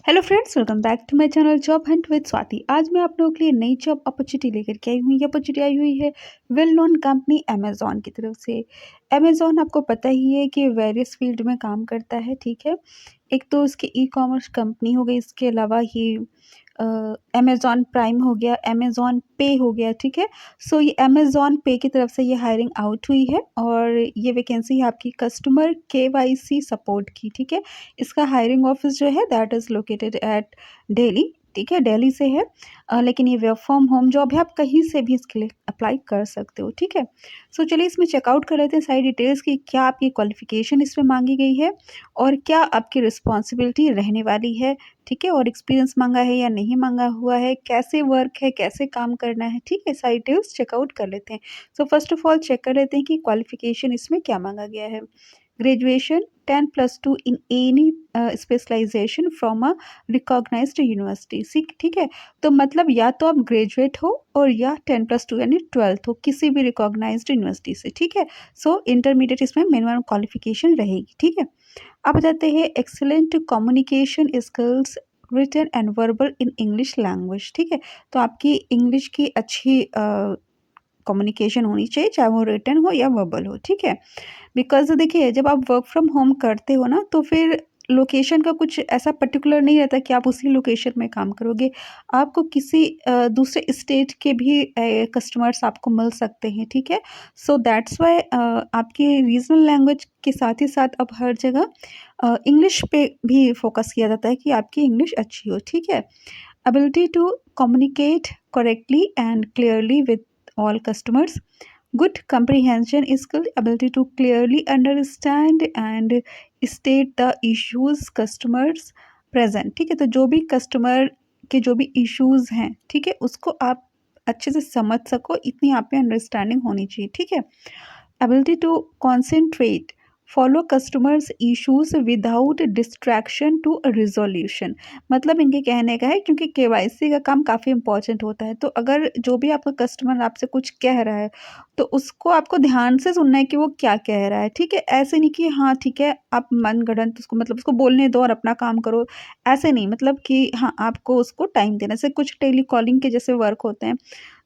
Hello friends, welcome back to my channel job hunt with Swati. आज मैं आप लोगों के लिए नई जॉब अपॉर्चुनिटी लेकर के आई हूँ। ये अपॉर्चुनिटी आई हुई है वेल नोन कंपनी अमेजॉन की तरफ से। अमेजॉन आपको पता ही है कि वेरियस फील्ड में काम करता है, ठीक है। एक तो इसकी ई कॉमर्स कंपनी हो गई, इसके अलावा ही अमेजॉन प्राइम हो गया, अमेजॉन पे हो गया, ठीक है। सो ये अमेजॉन पे की तरफ से ये हायरिंग आउट हुई है और ये वैकेंसी है आपकी कस्टमर केवाईसी सपोर्ट की, ठीक है। इसका हायरिंग ऑफिस जो है that is located at Delhi, ठीक है, दिल्ली से है। लेकिन ये वर्क फ्रॉम होम जॉब है, आप कहीं से भी इसके लिए अप्लाई कर सकते हो, ठीक है। सो चलिए इसमें चेकआउट कर लेते हैं सारी डिटेल्स की, क्या आपकी क्वालिफिकेशन इसमें मांगी गई है और क्या आपकी रिस्पॉन्सिबिलिटी रहने वाली है, ठीक है। और एक्सपीरियंस मांगा है या नहीं मांगा हुआ है, कैसे वर्क है, कैसे काम करना है, ठीक है। सारी डिटेल्स चेकआउट कर लेते हैं। So first of all check कर लेते हैं कि क्वालिफिकेशन इसमें क्या मांगा गया है। Graduation 10+2 in any specialization from a recognised university, ठीक है। तो मतलब या तो आप ग्रेजुएट हो और या 10+2 यानी 12th हो किसी भी रिकॉग्नाइज्ड यूनिवर्सिटी से, ठीक है। सो इंटरमीडिएट इसमें मिनिमम क्वालिफिकेशन रहेगी, ठीक है। अब जाते हैं excellent communication skills written and verbal in English language, ठीक है। तो आपकी इंग्लिश की अच्छी कम्युनिकेशन होनी चाहिए, चाहे वो रिटन हो या वर्बल हो, ठीक है। बिकॉज़ देखिए जब आप वर्क फ्रॉम होम करते हो ना तो फिर लोकेशन का कुछ ऐसा पर्टिकुलर नहीं रहता कि आप उसी लोकेशन में काम करोगे। आपको किसी दूसरे स्टेट के भी कस्टमर्स आपको मिल सकते हैं, ठीक है। सो दैट्स व्हाई आपकी रीजनल लैंग्वेज के साथ ही साथ अब हर जगह इंग्लिश पे भी फोकस किया जाता है कि आपकी इंग्लिश अच्छी हो, ठीक है। Ability to communicate correctly and clearly with all customers, good comprehension skill, ability to clearly understand and state the issues customers present, ठीक है। तो जो भी कस्टमर के जो भी इश्यूज हैं, ठीक है, उसको आप अच्छे से समझ सको, इतनी आप पे अंडरस्टैंडिंग होनी चाहिए, ठीक है। Ability to concentrate follow customers issues without distraction to resolution. मतलब इनके कहने का है क्योंकि केवाईसी का काम काफ़ी इंपॉर्टेंट होता है, तो अगर जो भी आपका कस्टमर आपसे कुछ कह रहा है तो उसको आपको ध्यान से सुनना है कि वो क्या कह रहा है, ठीक है। ऐसे नहीं कि हाँ ठीक है आप मनगढ़ंत उसको मतलब उसको बोलने दो और अपना काम करो, ऐसे नहीं। मतलब कि हाँ आपको उसको टाइम देना से कुछ टेली कॉलिंग के जैसे वर्क होते हैं,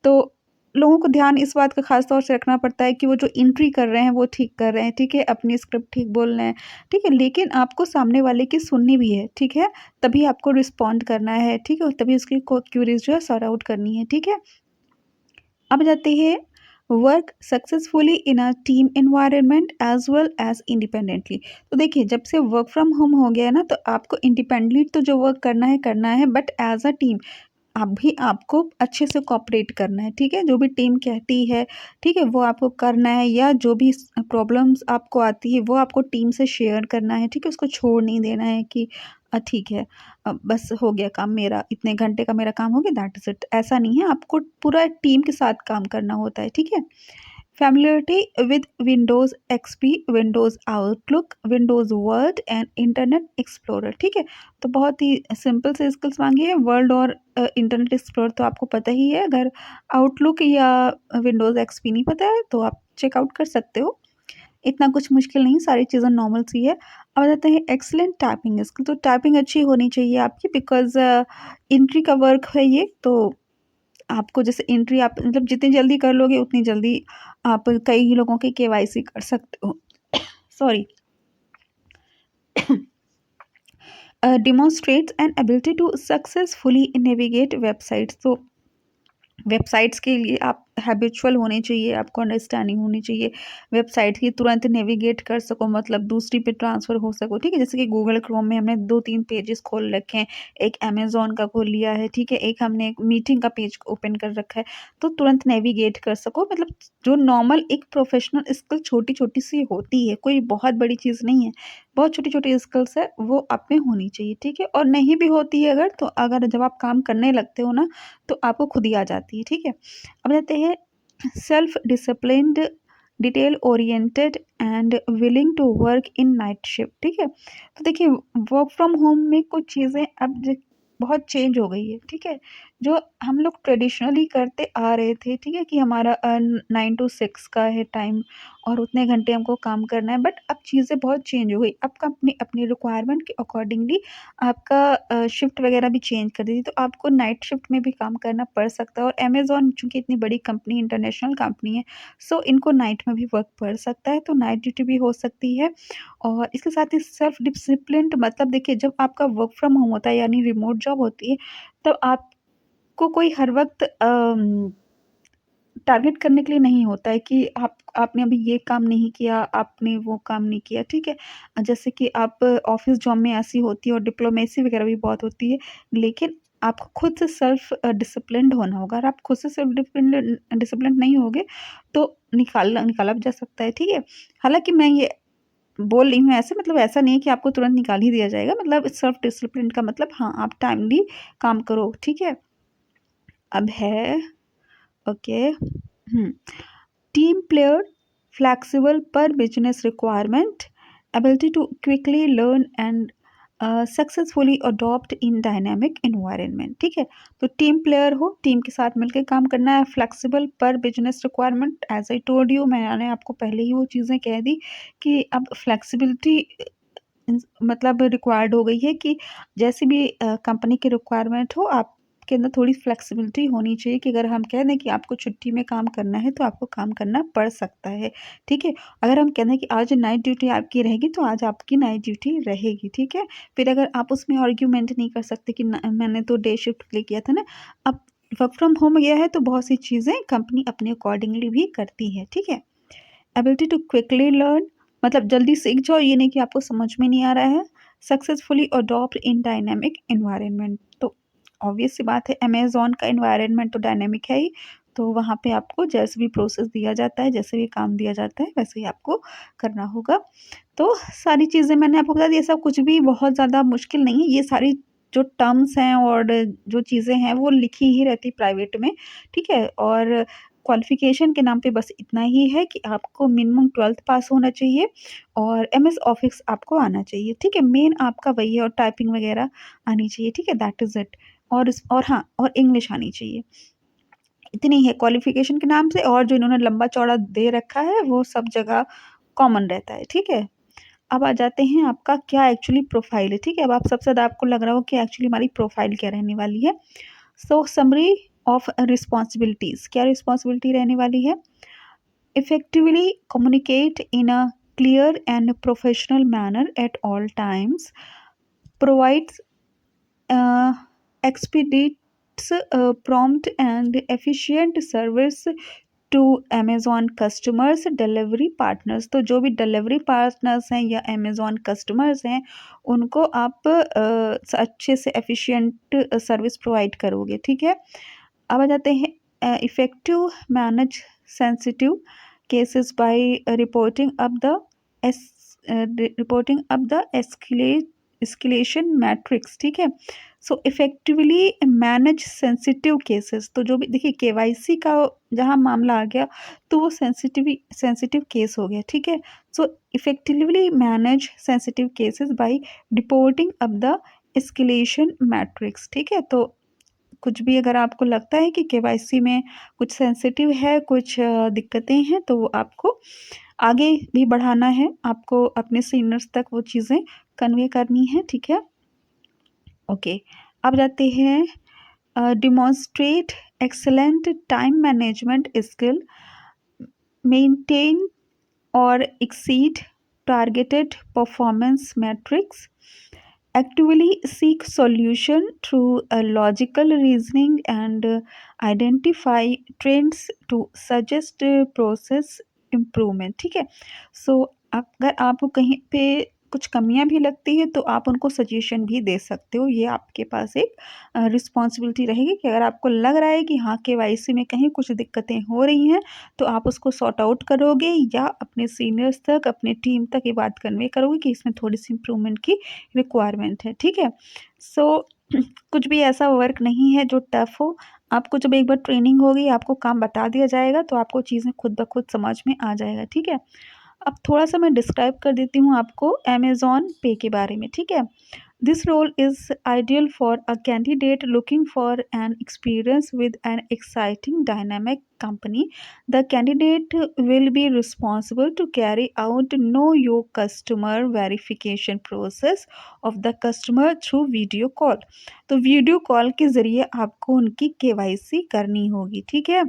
तो लोगों को ध्यान इस बात का खास तौर से रखना पड़ता है कि वो जो एंट्री कर रहे हैं वो ठीक कर रहे हैं, ठीक है, अपनी स्क्रिप्ट ठीक बोल रहे हैं, ठीक है। लेकिन आपको सामने वाले की सुननी भी है, ठीक है, तभी आपको रिस्पॉन्ड करना है, ठीक है, और तभी उसकी क्यूरीज जो है सॉर्ट आउट करनी है, ठीक है। अब जाती है work successfully in a team environment as well as independently. तो देखिए जब से वर्क फ्रॉम होम हो गया है ना, तो आपको इंडिपेंडेंटली तो जो वर्क करना है बट एज अ टीम आप भी आपको अच्छे से कोऑपरेट करना है, ठीक है। जो भी टीम कहती है, ठीक है, वो आपको करना है, या जो भी प्रॉब्लम्स आपको आती है वो आपको टीम से शेयर करना है, ठीक है। उसको छोड़ नहीं देना है कि ठीक है बस हो गया काम, मेरा इतने घंटे का मेरा काम हो गया, दैट इज़ इट। ऐसा नहीं है, आपको पूरा टीम के साथ काम करना होता है, ठीक है। Familiarity with Windows XP, Windows Outlook, Windows Word and internet explorer, ठीक है। तो बहुत ही सिंपल से स्किल्स मांगी है। वर्ड और इंटरनेट एक्सप्लोरर तो आपको पता ही है, अगर आउटलुक या विंडोज़ एक्सपी नहीं पता है तो आप चेकआउट कर सकते हो, इतना कुछ मुश्किल नहीं, सारी चीज़ें नॉर्मल सी है। अब जाते हैं एक्सीलेंट टाइपिंग स्किल। तो टाइपिंग अच्छी होनी चाहिए आपकी, बिकॉज एंट्री का वर्क है ये, तो आपको जैसे एंट्री आप मतलब जितनी जल्दी कर लोगे उतनी जल्दी आप कई लोगों की केवाईसी कर सकते हो। Sorry. Demonstrates an ability to successfully navigate websites। तो वेबसाइट्स के लिए आप हैबिचुअल होने चाहिए, आपको अंडरस्टैंडिंग होनी चाहिए, वेबसाइट की तुरंत नेविगेट कर सको, मतलब दूसरी पे ट्रांसफ़र हो सको, ठीक है। जैसे कि गूगल क्रोम में हमने 2-3 पेजेस खोल रखे हैं, एक अमेज़न का खोल लिया है, ठीक है, एक हमने एक मीटिंग का पेज ओपन कर रखा है, तो तुरंत नेविगेट कर सको। मतलब जो नॉर्मल एक प्रोफेशनल स्किल छोटी-छोटी सी होती है, कोई बहुत बड़ी चीज़ नहीं है, बहुत छोटी-छोटी स्किल्स है, वो आप में होनी चाहिए, ठीक है। और नहीं भी होती है अगर, तो अगर जब आप काम करने लगते हो ना, तो आपको खुद ही आ जाती है, ठीक है। अब जाते हैं self disciplined, detail oriented and willing to work in night shift, ठीक है। तो देखिए वर्क फ्रॉम होम में कुछ चीज़ें अब बहुत चेंज हो गई है, ठीक है। जो हम लोग ट्रेडिशनली करते आ रहे थे, ठीक है, कि हमारा 9 टू 6 का है टाइम और उतने घंटे हमको काम करना है, बट अब चीज़ें बहुत चेंज हो गई। अब कंपनी अपनी रिक्वायरमेंट के अकॉर्डिंगली आपका शिफ्ट वगैरह भी चेंज कर दी थी, तो आपको नाइट शिफ्ट में भी काम करना पड़ सकता है। और अमेज़न चूँकि इतनी बड़ी कंपनी, इंटरनेशनल कंपनी है, सो इनको नाइट में भी वर्क पड़ सकता है, तो नाइट ड्यूटी भी हो सकती है। और इसके साथ ही सेल्फ डिसिप्लिन्ड मतलब देखिए, जब आपका वर्क फ्रॉम होम होता है यानी रिमोट जॉब होती है, तब आपको कोई हर वक़्त टारगेट करने के लिए नहीं होता है कि आपने अभी ये काम नहीं किया, आपने वो काम नहीं किया, ठीक है? जैसे कि आप ऑफ़िस जॉब में ऐसी होती है और डिप्लोमेसी वगैरह भी बहुत होती है, लेकिन आपको खुद से सेल्फ डिसिप्लिन्ड होना होगा। अगर आप खुद से सेल्फ डिसिप्लिन्ड नहीं होगे, तो निकाला भी जा सकता है, ठीक है? हालाँकि मैं ये बोल रही हूँ ऐसे, मतलब ऐसा नहीं है कि आपको तुरंत निकाल ही दिया जाएगा, मतलब सेल्फ डिसिप्लिन का मतलब हाँ, आप टाइमली काम करो, ठीक है? अब है okay. Team player, flexible per business requirement, ability to quickly learn and successfully adopt in dynamic environment, ठीक है? तो टीम प्लेयर हो, टीम के साथ मिलकर काम करना है, flexible per business requirement, as I told you, मैंने आपको पहले ही वो चीज़ें कह दी कि अब फ्लेक्सिबिलिटी मतलब रिक्वायर्ड हो गई है कि जैसी भी कंपनी की रिक्वायरमेंट हो, आपके अंदर थोड़ी फ्लेक्सिबिलिटी होनी चाहिए कि अगर हम कह दें कि आपको छुट्टी में काम करना है, तो आपको काम करना पड़ सकता है, ठीक है? अगर हम कह दें कि आज नाइट ड्यूटी आपकी रहेगी, तो आज आपकी नाइट ड्यूटी रहेगी, ठीक है? फिर अगर आप उसमें आर्ग्यूमेंट नहीं कर सकते कि न मैंने तो डे शिफ्ट के लिए किया था ना। अब वर्क फ्रॉम होम गया है, तो बहुत सी चीज़ें कंपनी अपने अकॉर्डिंगली भी करती है, ठीक है? एबिलिटी टू क्विकली लर्न मतलब जल्दी सीख जाओ, ये नहीं कि आपको समझ में नहीं आ रहा है। Successfully adopt in dynamic environment, तो ऑब्वियस सी बात है, अमेज़न का एनवायरनमेंट तो डायनामिक है ही, तो वहाँ पे आपको जैसे भी प्रोसेस दिया जाता है, जैसे भी काम दिया जाता है, वैसे ही आपको करना होगा। तो सारी चीज़ें मैंने आपको बता दी, ऐसा कुछ भी बहुत ज़्यादा मुश्किल नहीं है। ये सारी जो टर्म्स हैं और जो चीज़ें हैं, वो लिखी ही रहती प्राइवेट में, ठीक है? और क्वालिफ़िकेशन के नाम पे बस इतना ही है कि आपको मिनिमम 12th पास होना चाहिए और एमएस ऑफ़िस आपको आना चाहिए, ठीक है? मेन आपका वही है, और टाइपिंग वग़ैरह आनी चाहिए, ठीक है? That is it. और हाँ, और इंग्लिश आनी चाहिए। इतनी है क्वालिफ़िकेशन के नाम से, और जो इन्होंने लंबा-चौड़ा दे रखा है, वो सब जगह कॉमन रहता है, ठीक है? अब आ जाते हैं आपका क्या एक्चुअली प्रोफ़ाइल है, ठीक है? अब आप सबसे ज़्यादा आपको लग रहा हो कि एक्चुअली हमारी प्रोफ़ाइल क्या रहने वाली है। सो समरी ऑफ रिस्पॉन्सिबिलिटीज़, क्या रिस्पॉन्सिबिलिटी रहने वाली है? Effectively communicate in a clear and professional manner at all times, provides expedites prompt and efficient service to Amazon customers, delivery partners. तो जो भी डिलीवरी पार्टनर्स हैं या अमेज़न कस्टमर्स हैं, उनको आप अच्छे से एफिशिएंट सर्विस प्रोवाइड करोगे, ठीक है? अब आ जाते हैं effective manage sensitive cases by reporting up the S reporting up the escalation matrix, ठीक है? So effectively manage sensitive cases, तो जो भी देखिए केवाईसी का जहाँ मामला आ गया, तो वो सेंसिटिव केस हो गया, ठीक है? So effectively manage sensitive cases by reporting up the escalation matrix, ठीक है? तो कुछ भी अगर आपको लगता है कि केवाईसी में कुछ सेंसिटिव है, कुछ दिक्कतें हैं, तो वो आपको आगे भी बढ़ाना है, आपको अपने सीनियर्स तक वो चीज़ें कन्वे करनी है, ठीक है? ओके, अब जाते हैं demonstrate excellent time management skill, maintain और exceed targeted performance metrics, actively seek solution through a logical reasoning and identify trends to suggest process improvement, ठीक है? सो अगर आपको कहीं पे कुछ कमियां भी लगती है, तो आप उनको सजेशन भी दे सकते हो। ये आपके पास एक रिस्पॉन्सिबिलिटी रहेगी कि अगर आपको लग रहा है कि हाँ, केवाईसी में कहीं कुछ दिक्कतें हो रही हैं, तो आप उसको सॉर्ट आउट करोगे या अपने सीनियर्स तक, अपने टीम तक ये बात कन्वे करोगे कि इसमें थोड़ी-सी इम्प्रूवमेंट की रिक्वायरमेंट है, ठीक है? सो कुछ भी ऐसा वर्क नहीं है जो टफ़ हो। आपको जब एक बार ट्रेनिंग होगी, आपको काम बता दिया जाएगा, तो आपको चीज़ें खुद ब खुद समझ में आ जाएगा, ठीक है? अब थोड़ा-सा मैं डिस्क्राइब कर देती हूँ आपको अमेज़न पे के बारे में, ठीक है? This role is ideal for a candidate looking for an experience with an exciting, dynamic company. The candidate will be responsible to carry out know your customer verification process of the customer through video call. तो video call के ज़रिए आपको उनकी KYC करनी होगी, ठीक है?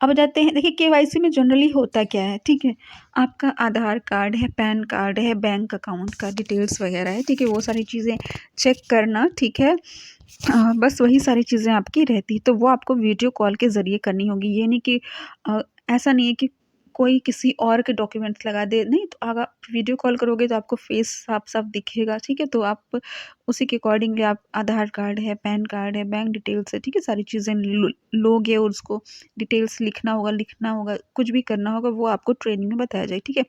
अब जाते हैं, देखिए केवाईसी में जनरली होता क्या है, ठीक है? आपका आधार कार्ड है, पैन कार्ड है, बैंक अकाउंट का डिटेल्स वगैरह है, ठीक है? वो सारी चीज़ें चेक करना, ठीक है? बस वही सारी चीज़ें आपकी रहती, तो वो आपको वीडियो कॉल के ज़रिए करनी होगी। ये नहीं कि ऐसा नहीं है कि कोई किसी और के डॉक्यूमेंट्स लगा दे, नहीं, तो अगर आप वीडियो कॉल करोगे तो आपको फेस साफ-साफ दिखेगा, ठीक है? तो आप उसी के अकॉर्डिंगली आप आधार कार्ड है, पैन कार्ड है, बैंक डिटेल्स है, ठीक है? सारी चीज़ें लोगे और उसको डिटेल्स लिखना होगा, कुछ भी करना होगा, वो आपको ट्रेनिंग में बताया जाए, ठीक है?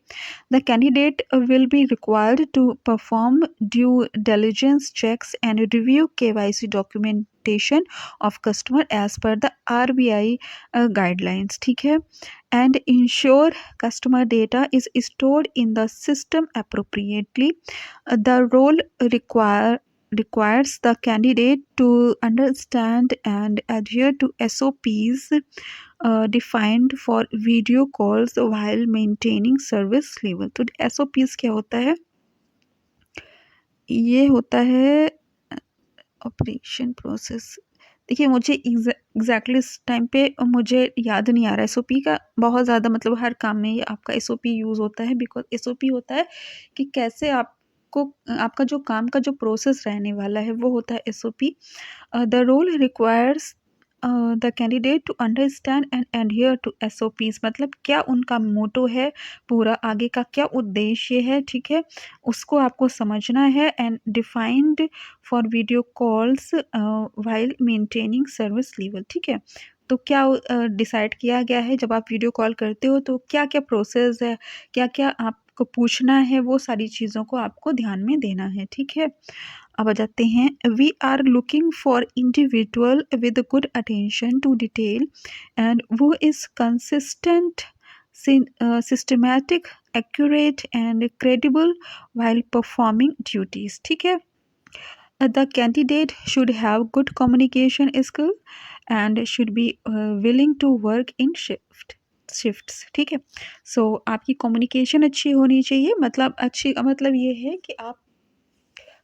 The candidate will be required to perform due diligence checks and review KYC documentation of customer as per the RBI guidelines, ठीक है? And ensure customer data is stored in the system appropriately. The role requires the candidate to understand and adhere to SOPs defined for video calls while maintaining service level. तो SOPs क्या होता है? ये होता है operation process. देखिए मुझे exactly इस टाइम पे मुझे याद नहीं आ रहा है एसओपी का, बहुत ज़्यादा मतलब हर काम में ये आपका एसओपी यूज़ होता है, बिकॉज एसओपी होता है कि कैसे आपको आपका जो काम का जो प्रोसेस रहने वाला है वो होता है SOP. The role requires the candidate to understand and adhere to SOPs, मतलब क्या उनका मोटो है, पूरा आगे का क्या उद्देश्य है, ठीक है? उसको आपको समझना है and defined for video calls while maintaining service level, ठीक है? तो क्या डिसाइड किया गया है जब आप वीडियो कॉल करते हो तो क्या क्या प्रोसेस है, क्या क्या आपको पूछना है, वो सारी चीज़ों को आपको ध्यान में देना है, ठीक है? अब आ जाते हैं, we are looking for individual with good attention to detail and वो is consistent, systematic, accurate and credible while performing duties, ठीक है? The candidate should have good communication skill and should be willing to work in shifts, ठीक है? सो आपकी communication अच्छी होनी चाहिए, मतलब अच्छी का मतलब ये है कि आप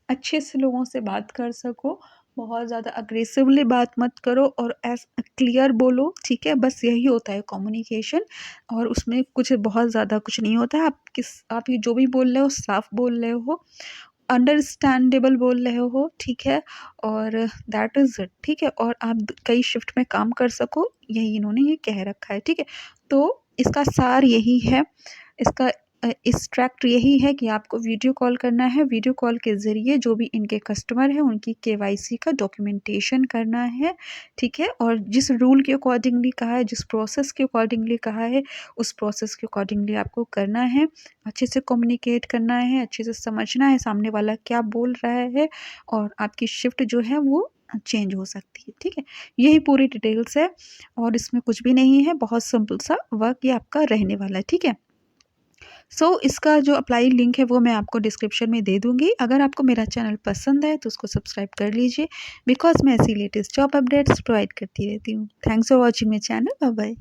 अच्छे से लोगों से बात कर सको, बहुत ज़्यादा अग्रेसिवली बात मत करो और क्लियर बोलो, ठीक है? बस यही होता है कम्युनिकेशन, और उसमें कुछ बहुत ज़्यादा कुछ नहीं होता है। आप ये जो भी बोल रहे हो साफ बोल रहे हो, अंडरस्टैंडेबल बोल रहे हो, ठीक है? और दैट इज़ इट, ठीक है? और आप कई शिफ्ट में काम कर सको, यही इन्होंने ये कह रखा है, ठीक है? तो इसका सार यही है, इसका एक्सट्रैक्ट यही है कि आपको वीडियो कॉल करना है, वीडियो कॉल के ज़रिए जो भी इनके कस्टमर हैं उनकी केवाईसी का डॉक्यूमेंटेशन करना है, ठीक है? और जिस रूल के अकॉर्डिंगली कहा है, जिस प्रोसेस के अकॉर्डिंगली कहा है, उस प्रोसेस के अकॉर्डिंगली आपको करना है, अच्छे से कम्युनिकेट करना है, अच्छे से समझना है सामने वाला क्या बोल रहा है, और आपकी शिफ्ट जो है वो चेंज हो सकती है, ठीक है? यही पूरी डिटेल्स है और इसमें कुछ भी नहीं है, बहुत सिंपल सा वर्क ये आपका रहने वाला है, ठीक है? इसका जो अप्लाई लिंक है वो मैं आपको डिस्क्रिप्शन में दे दूँगी। अगर आपको मेरा चैनल पसंद है तो उसको सब्सक्राइब कर लीजिए, बिकॉज़ मैं ऐसी लेटेस्ट जॉब अपडेट्स प्रोवाइड करती रहती हूँ। Thanks for watching my channel. Bye bye.